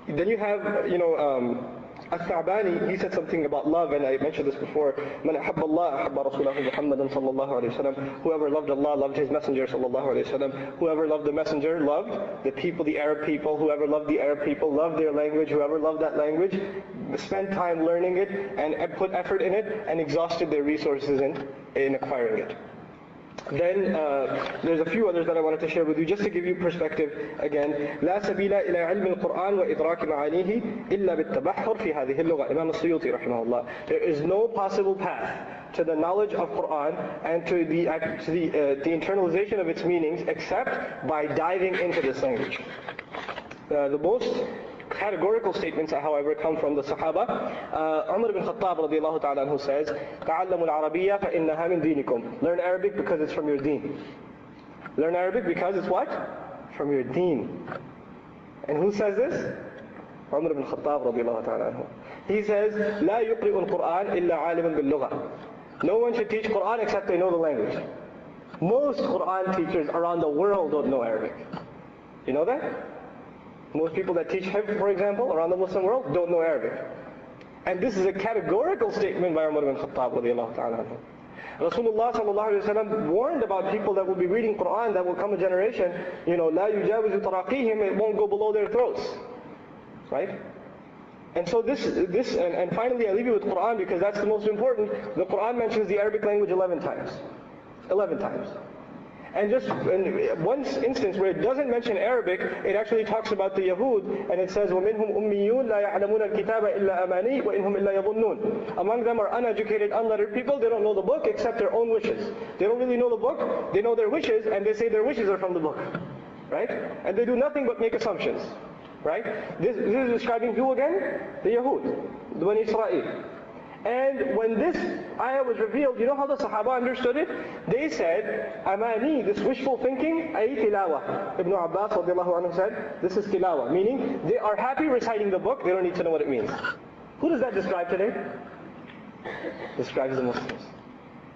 Then you have, Al-Tha'bani, he said something about love, and I mentioned this before. مَنْ أَحَبَّ اللَّهَ أَحَبَّ رَسُولَهُ مُحَمَّدًا صَلَّى اللَّهُ عَلَيْهِ وسلم. Whoever loved Allah loved His Messenger صلى الله عليه وسلم. Whoever loved the Messenger loved the people, the Arab people. Whoever loved the Arab people loved their language. Whoever loved that language spent time learning it and put effort in it and exhausted their resources in acquiring it. Then there's a few others that I wanted to share with you just to give you perspective again. لا سبيل إلى علم القرآن وإدراك معانيه إلا بالتبحر في هذه اللغة. Imam al-Suyuti رحمه الله. There is no possible path to the knowledge of Quran and to the internalization of its meanings except by diving into this language. The most categorical statements, however, come from the Sahaba. Umar ibn Khattab radiallahu ta'ala anhu says, تَعَلَّمُوا الْعَرَبِيَّةَ فَإِنَّهَا مِنْ دِينِكُمْ. Learn Arabic because it's from your deen. Learn Arabic because it's what? From your deen. And who says this? Umar ibn Khattab radiallahu ta'ala anhu. He says, لَا يُقْرِئُ الْقُرْآنِ إِلَّا عَالِمًا بِاللُّغَةِ. No one should teach Quran except they know the language. Most Quran teachers around the world don't know Arabic. You know that? Most people that teach Hifz, for example, around the Muslim world, don't know Arabic. And this is a categorical statement by Umar ibn Khattab radiallahu ta'ala anhu. Rasulullah sallallahu alayhi wa sallam warned about people that will be reading Quran, that will come a generation, لا يجاوز تراقيهم, it won't go below their throats. Right? And so and finally I leave you with Quran because that's the most important. The Quran mentions the Arabic language 11 times. 11 times. And just in one instance where it doesn't mention Arabic, it actually talks about the Yahud, and it says, وَمِنْهُمْ أُمِّيُّونَ لَا يَعْلَمُونَ الْكِتَابَ إِلَّا أَمَانِي وَإِنْهُمْ إِلَّا يَظُنُّونَ. Among them are uneducated, unlettered people. They don't know the book except their own wishes. They don't really know the book. They know their wishes, and they say their wishes are from the book. Right? And they do nothing but make assumptions. Right? This is describing who again? The Yahud, the Bani Israel. And when this ayah was revealed, you know how the Sahaba understood it? They said, Amani, this wishful thinking, ay tilawa. Ibn Abbas radiallahu anhu said, this is tilawa. Meaning, they are happy reciting the book, they don't need to know what it means. Who does that describe today? Describes the Muslims.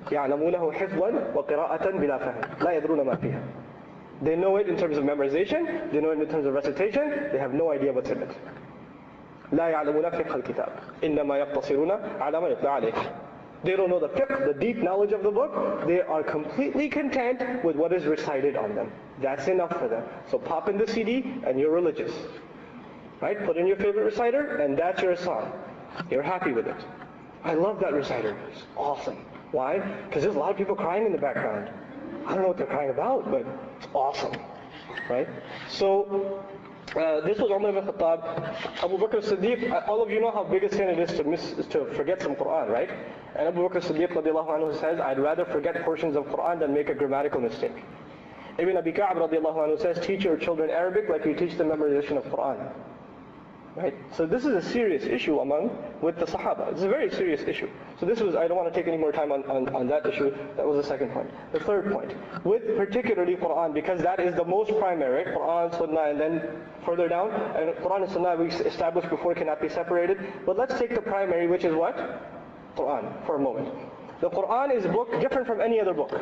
يَعْلَمُونَهُ حِفْظًا وَقِرَاءَةً بِلَا فَهْمٍ لَا يَدْرُونَ مَا فِيهَا. They know it in terms of memorization, they know it in terms of recitation, they have no idea what's in it. لا يعلمون فقه الكتاب إنما يقتصرون على ما يتلى عليه. They don't know the fiqh, the deep knowledge of the book. They are completely content with what is recited on them. That's enough for them. So pop in the CD and you're religious. Right? Put in your favorite reciter and that's your song. You're happy with it. I love that reciter. It's awesome. Why? Because there's a lot of people crying in the background. I don't know what they're crying about, but it's awesome. Right? So this was Umar ibn Khattab. Abu Bakr as-Siddiq, all of you know how big a sin it is to forget some Quran, right? And Abu Bakr as-Siddiq radiallahu anhu says, I'd rather forget portions of Quran than make a grammatical mistake. Ibn Abi Ka'b radiallahu anhu says, teach your children Arabic like you teach them memorization of Quran. Right? So this is a serious issue with the Sahaba. It's a very serious issue. So this was, I don't want to take any more time on that issue. That was the second point. The third point, with particularly Quran, because that is the most primary, Quran, Sunnah, and then further down, and Quran and Sunnah we established before cannot be separated. But let's take the primary, which is what? Quran, for a moment. The Quran is a book different from any other book.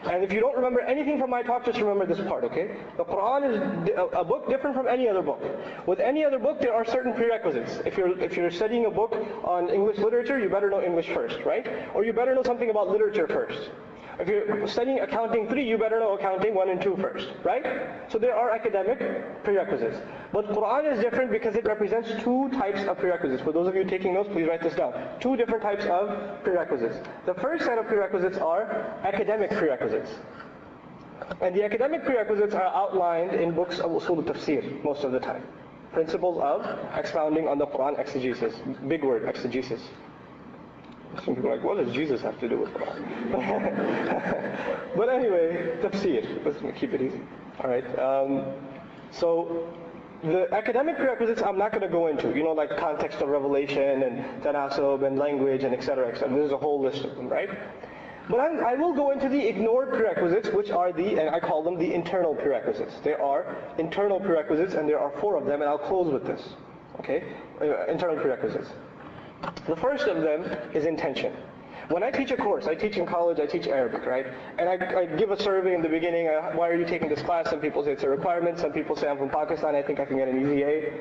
And if you don't remember anything from my talk, just remember this part, okay? The Quran is a book different from any other book. With any other book, there are certain prerequisites. If you're studying a book on English literature, you better know English first, right? Or you better know something about literature first. If you're studying accounting 3, you better know accounting 1 and 2 first, right? So there are academic prerequisites. But Quran is different because it represents 2 types of prerequisites. For those of you taking notes, please write this down. 2 different types of prerequisites. The first set of prerequisites are academic prerequisites. And the academic prerequisites are outlined in books of usul tafsir most of the time. Principles of expounding on the Quran exegesis. Big word, exegesis. Some people are like, what does Jesus have to do with Quran? But anyway, tafsir. Let's keep it easy. Alright. So the academic prerequisites I'm not going to go into. Like context of revelation and tanasub and language and etc. etc. There's a whole list of them, right? But I will go into the ignored prerequisites, which are and I call them the internal prerequisites. There are internal prerequisites and there are 4 of them, and I'll close with this. Okay? Internal prerequisites. The first of them is intention. When I teach a course, I teach in college, I teach Arabic, right? And I give a survey in the beginning, why are you taking this class? Some people say it's a requirement, some people say I'm from Pakistan, I think I can get an easy A.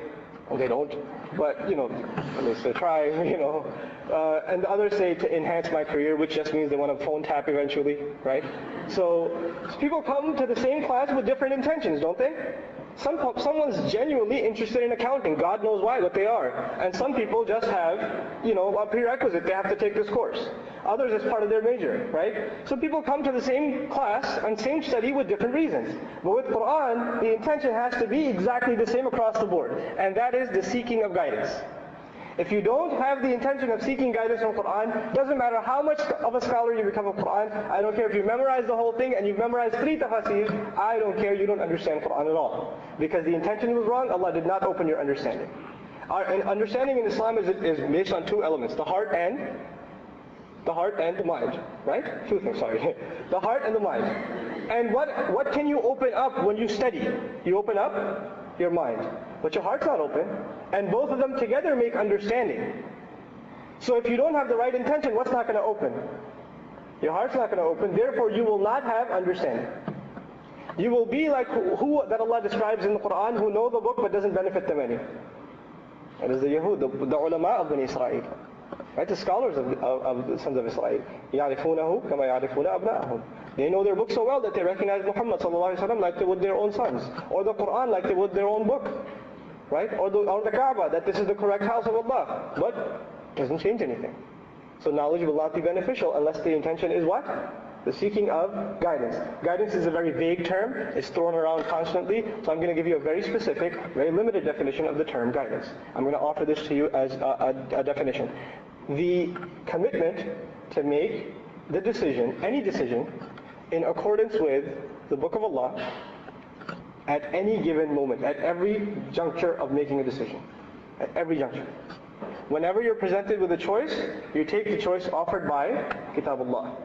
They don't, but at least they try, and the others say to enhance my career, which just means they want to phone tap eventually, right? So people come to the same class with different intentions, don't they? Someone's genuinely interested in accounting. God knows why, what they are. And some people just have, a prerequisite. They have to take this course. Others, it's part of their major, right? So people come to the same class and same study with different reasons. But with Quran, the intention has to be exactly the same across the board. And that is the seeking of guidance. If you don't have the intention of seeking guidance from Quran, doesn't matter how much of a scholar you become of Quran, I don't care if you memorize the whole thing and you've memorized 3 tafasir, I don't care, you don't understand Quran at all. Because the intention was wrong, Allah did not open your understanding. Our understanding in Islam is based on 2 elements, the heart and the mind, right? 2 things, sorry. The heart and the mind. And what can you open up when you study? You open up your mind. But your heart's not open. And both of them together make understanding. So if you don't have the right intention, what's not going to open? Your heart's not going to open. Therefore, you will not have understanding. You will be like who that Allah describes in the Quran, who know the book but doesn't benefit them any. That is the Yahud, the ulama of Bani Israel. Right, the scholars of the sons of Israel. يَعْرِفُونَهُ كَمَا يَعْرِفُونَ أَبْنَاءَهُم. They know their book so well that they recognize Muhammad ﷺ like they would their own sons. Or the Quran like they would their own book. Right? Or the Kaaba, that this is the correct house of Allah. But it doesn't change anything. So knowledge will not be beneficial unless the intention is what? The seeking of guidance. Guidance is a very vague term. It's thrown around constantly. So I'm going to give you a very specific, very limited definition of the term guidance. I'm going to offer this to you as a definition. The commitment to make the decision, any decision, in accordance with the Book of Allah at any given moment, at every juncture of making a decision. At every juncture. Whenever you're presented with a choice, you take the choice offered by Kitabullah.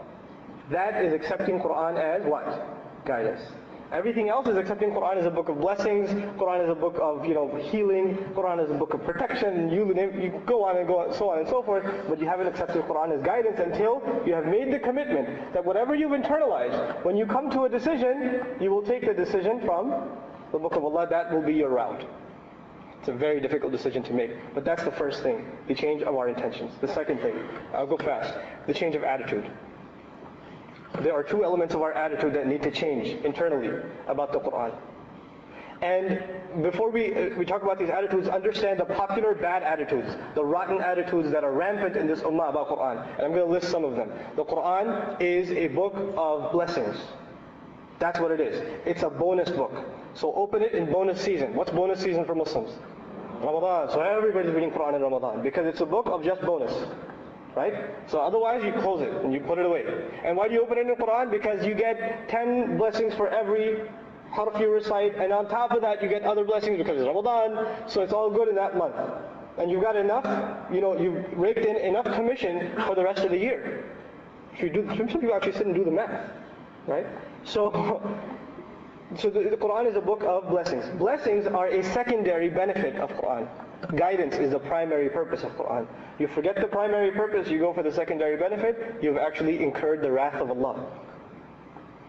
That is accepting Quran as what? Guidance. Everything else is accepting Quran as a book of blessings, Quran is a book of healing, Quran is a book of protection, you go on and so on and so forth, but you haven't accepted Quran as guidance until you have made the commitment that whatever you've internalized, when you come to a decision, you will take the decision from the Book of Allah. That will be your route. It's a very difficult decision to make, but that's the first thing, the change of our intentions. The second thing, I'll go fast, the change of attitude. There are 2 elements of our attitude that need to change internally about the Quran. And before we talk about these attitudes, understand the popular bad attitudes, the rotten attitudes that are rampant in this ummah about Quran. And I'm going to list some of them. The Quran is a book of blessings. That's what it is. It's a bonus book. So open it in bonus season. What's bonus season for Muslims? Ramadan. So everybody's reading Quran in Ramadan because it's a book of just bonus. Right? So otherwise you close it and you put it away. And why do you open it in the Quran? Because you get 10 blessings for every harf you recite, and on top of that you get other blessings because it's Ramadan, so it's all good in that month. And you've got enough, you've raked in enough commission for the rest of the year. If you do, some people actually sit and do the math. Right? So the Quran is a book of blessings. Blessings are a secondary benefit of Quran. Guidance is the primary purpose of Quran. You forget the primary purpose, you go for the secondary benefit, you've actually incurred the wrath of Allah.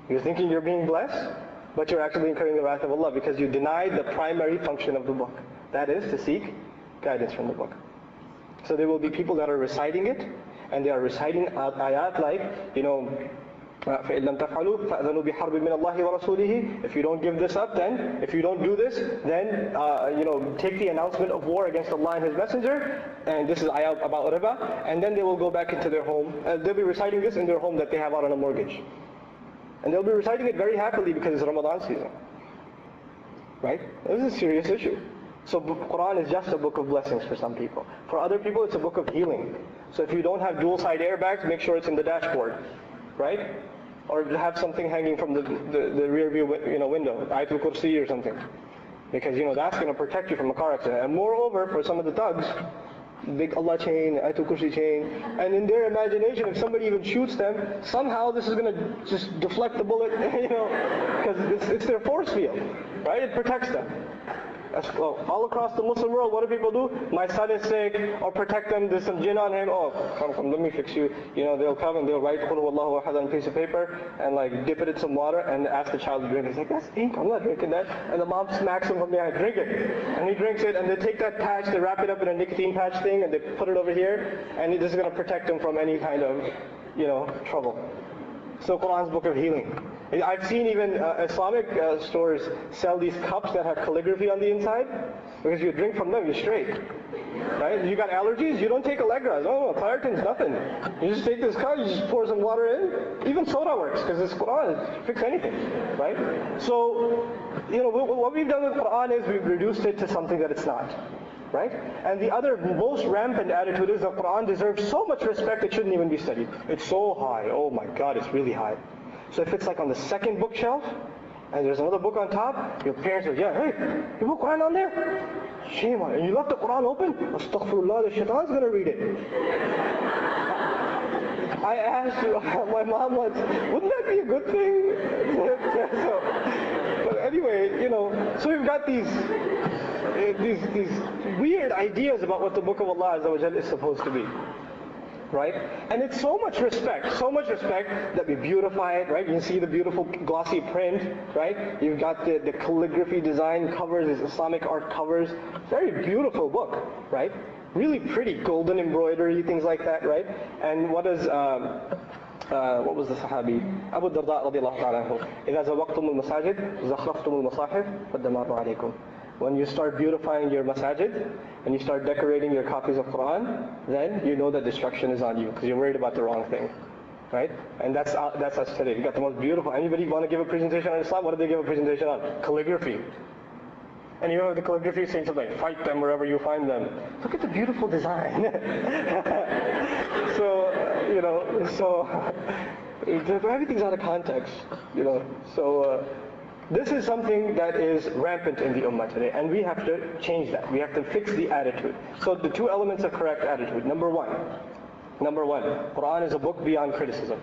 You're thinking you're being blessed, but you're actually incurring the wrath of Allah because you denied the primary function of the book. That is to seek guidance from the book. So there will be people that are reciting it, and they are reciting ayat like, فَإِن لَمْ تَفْعَلُوا فَأْذَنُوا بِحَرْبٍ مِّنَ اللَّهِ وَرَسُولِهِ. If you don't give this up, then, if you don't do this, then, take the announcement of war against Allah and His Messenger, and this is ayat about riba, and then they will go back into their home. They'll be reciting this in their home that they have out on a mortgage. And they'll be reciting it very happily because it's Ramadan season. Right? This is a serious issue. So Quran is just a book of blessings for some people. For other people, it's a book of healing. So if you don't have dual side airbags, make sure it's in the dashboard. Right? Or have something hanging from the rear view window, Ayatul Kursi or something. Because that's going to protect you from a car accident. And moreover, for some of the thugs, big Allah chain, Ayatul Kursi chain, and in their imagination, if somebody even shoots them, somehow this is going to just deflect the bullet, because it's their force field, right? It protects them. All across the Muslim world, what do people do? My son is sick, or protect them, there's some jinn on him, oh, come, let me fix you. They'll come and they'll write Qul Huwallahu Ahad on a piece of paper, and dip it in some water, and ask the child to drink it. He's like, that's ink, I'm not drinking that. And the mom smacks him from behind, drink it. And he drinks it, and they take that patch, they wrap it up in a nicotine patch thing, and they put it over here, and this is going to protect him from any kind of, trouble. So Quran's book of healing. I've seen even Islamic stores sell these cups that have calligraphy on the inside, because you drink from them, you're straight. Right? You got allergies, you don't take Allegra. No, Claritin's nothing. You just take this cup, you just pour some water in. Even soda works, because it's Quran, it fix anything. Right? So, what we've done with Quran is we've reduced it to something that it's not. Right? And the other most rampant attitude is the Quran deserves so much respect it shouldn't even be studied. It's so high. Oh my God, it's really high. So if it's on the second bookshelf, and there's another book on top, your parents are, hey, you put Quran on there? Shame on you. And you left the Quran open? Astaghfirullah, the shaitan's going to read it. I asked my mom once, wouldn't that be a good thing? But anyway, so we've got these weird ideas about what the Book of Allah is supposed to be. Right? And it's so much respect that we beautify it, right? You can see the beautiful glossy print, right? You've got the calligraphy design covers, these Islamic art covers. Very beautiful book, right? Really pretty golden embroidery, things like that, right? And what was the Sahabi? Abu Darda radiallahu ta'ala anhu. إِذَا زَوَقْتُمُ الْمَسَاجِدِ زَخْرَفْتُمُ الْمَصَاحِفِ فَالدَّمَارُ عَلَيْكُمْ. When you start beautifying your masajid, and you start decorating your copies of Quran, then you know that destruction is on you, because you're worried about the wrong thing. Right? And that's us today. You got the most beautiful. Anybody want to give a presentation on Islam? What do they give a presentation on? Calligraphy. And you have the calligraphy saying something like, fight them wherever you find them. Look at the beautiful design. So everything's out of context. So this is something that is rampant in the ummah today, and we have to change that. We have to fix the attitude. So the two elements of correct attitude. Number one, Quran is a book beyond criticism.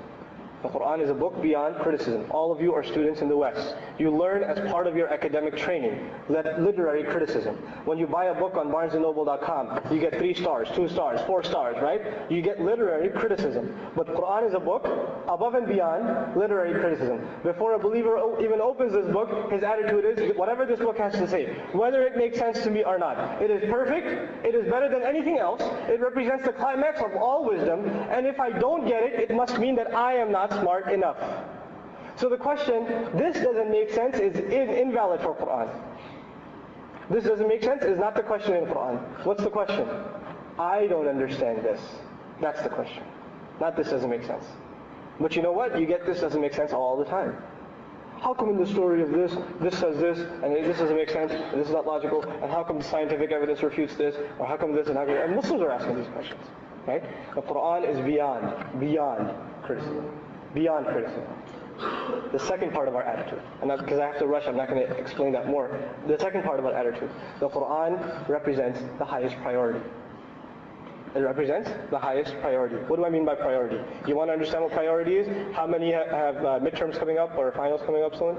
The Quran is a book beyond criticism. All of you are students in the West. You learn as part of your academic training that literary criticism. When you buy a book on BarnesandNoble.com, you get 3 stars, 2 stars, 4 stars, right? You get literary criticism. But Quran is a book above and beyond literary criticism. Before a believer even opens this book, his attitude is, whatever this book has to say, whether it makes sense to me or not. It is perfect, it is better than anything else, it represents the climax of all wisdom, and if I don't get it, it must mean that I am not smart enough. So the question, this doesn't make sense, is invalid for Quran. This doesn't make sense is not the question in Quran. What's the question? I don't understand this. That's the question. Not this doesn't make sense. But you know what? You get this doesn't make sense all the time. How come in the story of this says this, and this doesn't make sense, and this is not logical, and how come the scientific evidence refutes this, or how come this, and how come... And Muslims are asking these questions. Right? The Quran is beyond criticism. Beyond criticism. The second part of our attitude, and because I have to rush, I'm not going to explain that more. The second part of our attitude, the Quran represents the highest priority. It represents the highest priority. What do I mean by priority? You want to understand what priority is? How many have midterms coming up or finals coming up soon?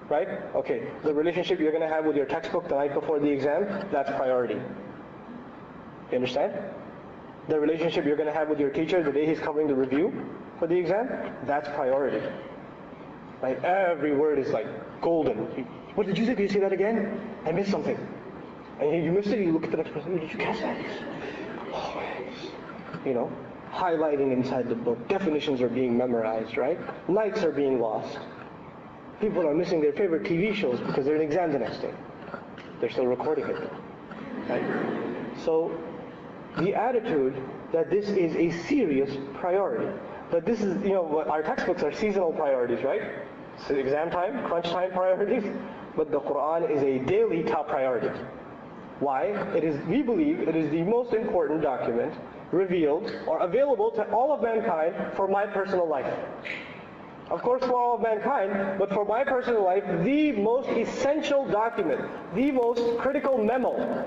Right? Okay, the relationship you're going to have with your textbook the night before the exam, that's priority. You understand? The relationship you're going to have with your teacher the day he's covering the review for the exam, that's priority. Right? Every word is like golden. What did you say? Can you say that again? I missed something. And you missed it, you look at the next person, did you catch that? Oh, highlighting inside the book. Definitions are being memorized, right? Nights are being lost. People are missing their favorite TV shows because they're in exam the next day. They're still recording it. Right? So, the attitude that this is a serious priority. That this is, our textbooks are seasonal priorities, right? So exam time, crunch time priorities. But the Quran is a daily top priority. Why? We believe it is the most important document revealed or available to all of mankind for my personal life. Of course for all of mankind, but for my personal life, the most essential document, the most critical memo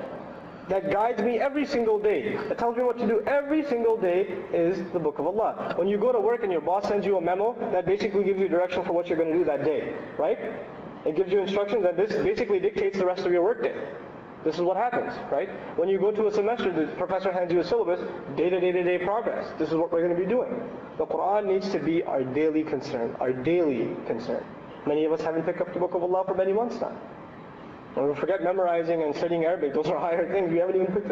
that guides me every single day, that tells me what to do every single day, is the Book of Allah. When you go to work and your boss sends you a memo, that basically gives you direction for what you're going to do that day, right? It gives you instructions, and this basically dictates the rest of your workday. This is what happens, right? When you go to a semester, the professor hands you a syllabus, day-to-day progress. This is what we're going to be doing. The Quran needs to be our daily concern, our daily concern. Many of us haven't picked up the Book of Allah for many months now. And we forget memorizing and studying Arabic. Those are higher things. We haven't even picked